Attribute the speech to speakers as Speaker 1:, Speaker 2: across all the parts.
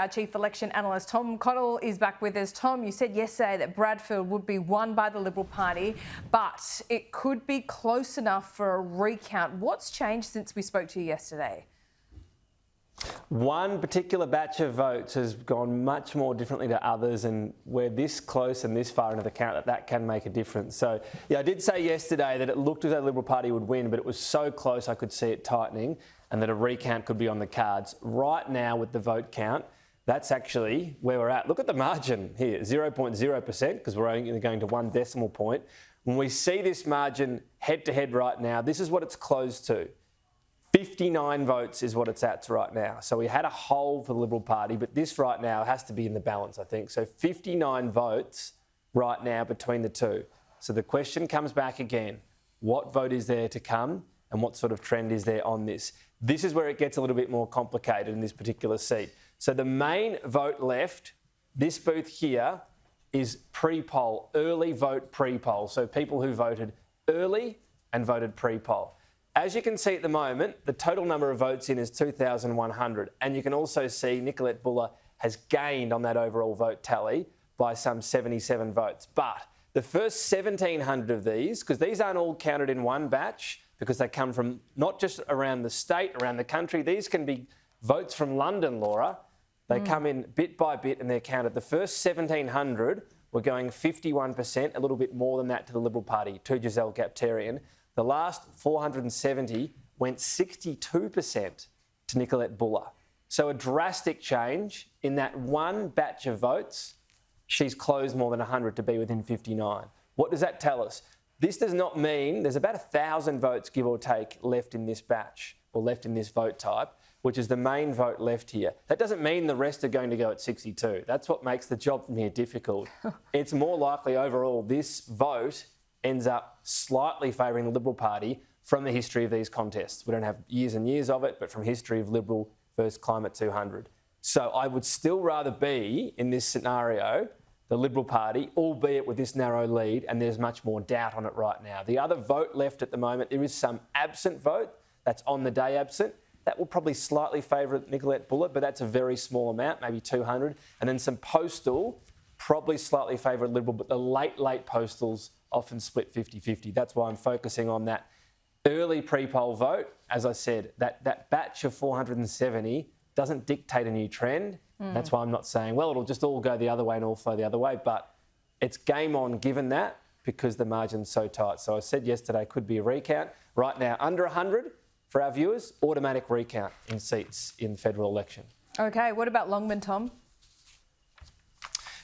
Speaker 1: Our chief election analyst, Tom Connell, is back with us. Tom, you said yesterday that Bradfield would be won by the Liberal Party, but it could be close enough for a recount. What's changed since we spoke to you yesterday?
Speaker 2: One particular batch of votes has gone much more differently to others, and we're this close and this far into the count that can make a difference. So, yeah, I did say yesterday that it looked as though the Liberal Party would win, but it was so close I could see it tightening and that a recount could be on the cards. Right now with the vote count, that's actually where we're at. Look at the margin here, 0.0%, because we're only going to 1 decimal point. When we see this margin head-to-head right now, this is what it's closed to. 59 votes is what it's at right now. So we had a hole for the Liberal Party, but this right now has to be in the balance, I think. So 59 votes right now between the two. So the question comes back again. What vote is there to come and what sort of trend is there on this? This is where it gets a little bit more complicated in this particular seat. So the main vote left, this booth here, is pre-poll, early vote pre-poll. So people who voted early and voted pre-poll. As you can see at the moment, the total number of votes in is 2,100. And you can also see Nicolette Boele has gained on that overall vote tally by some 77 votes. But the first 1,700 of these, because these aren't all counted in one batch, because they come from not just around the state, around the country. These can be votes from London, Laura. They come in bit by bit and they're counted. The first 1,700 were going 51%, a little bit more than that to the Liberal Party, to Giselle Gaptarian. The last 470 went 62% to Nicolette Boele. So a drastic change in that one batch of votes. She's closed more than 100 to be within 59. What does that tell us? This does not mean there's about 1,000 votes, give or take, left in this batch or left in this vote type, which is the main vote left here. That doesn't mean the rest are going to go at 62. That's what makes the job from here difficult. It's more likely overall this vote ends up slightly favouring the Liberal Party from the history of these contests. We don't have years and years of it, but from history of Liberal versus Climate 200. So I would still rather be, in this scenario, the Liberal Party, albeit with this narrow lead, and there's much more doubt on it right now. The other vote left at the moment, there is some absent vote, that's on the day absent. That will probably slightly favour Nicolette Boele, but that's a very small amount, maybe 200. And then some postal, probably slightly favour Liberal, but the late postals often split 50-50. That's why I'm focusing on that early pre-poll vote. As I said, that batch of 470 doesn't dictate a new trend. That's why I'm not saying, well, it'll just all go the other way and all flow the other way. But it's game on given that because the margin's so tight. So I said yesterday could be a recount. Right now, under 100 for our viewers, automatic recount in seats in the federal election.
Speaker 1: OK, what about Longman, Tom?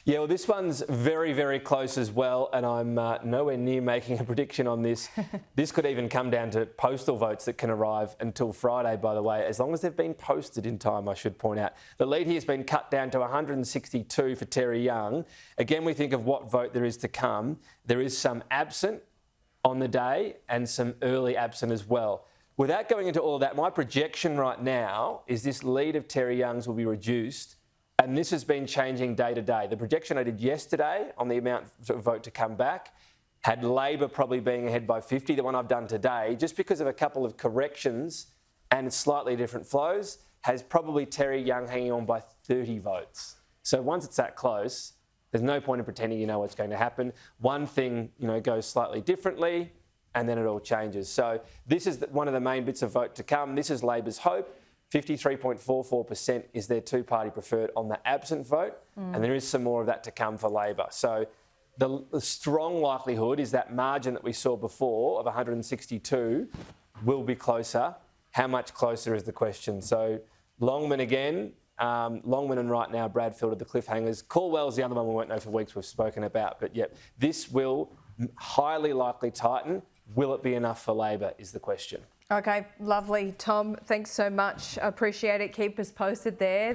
Speaker 2: Yeah, well, this one's very, very close as well, and I'm nowhere near making a prediction on this. This could even come down to postal votes that can arrive until Friday, by the way, as long as they've been posted in time, I should point out. The lead here has been cut down to 162 for Terry Young. Again, we think of what vote there is to come. There is some absent on the day and some early absent as well. Without going into all of that, my projection right now is this lead of Terry Young's will be reduced. And this has been changing day to day. The projection I did yesterday on the amount of vote to come back had Labor probably being ahead by 50. The one I've done today, just because of a couple of corrections and slightly different flows, has probably Terry Young hanging on by 30 votes. So once it's that close, there's no point in pretending you know what's going to happen. One thing, goes slightly differently and then it all changes. So this is one of the main bits of vote to come. This is Labor's hope. 53.44% is their two-party preferred on the absent vote, and there is some more of that to come for Labor. So the strong likelihood is that margin that we saw before of 162 will be closer. How much closer is the question? So Longman again, Longman and right now Bradfield are the cliffhangers. Caldwell's the other one we won't know for weeks we've spoken about, but yep, this will highly likely tighten. Will it be enough for Labor is the question.
Speaker 1: OK, lovely. Tom, thanks so much. Appreciate it. Keep us posted there.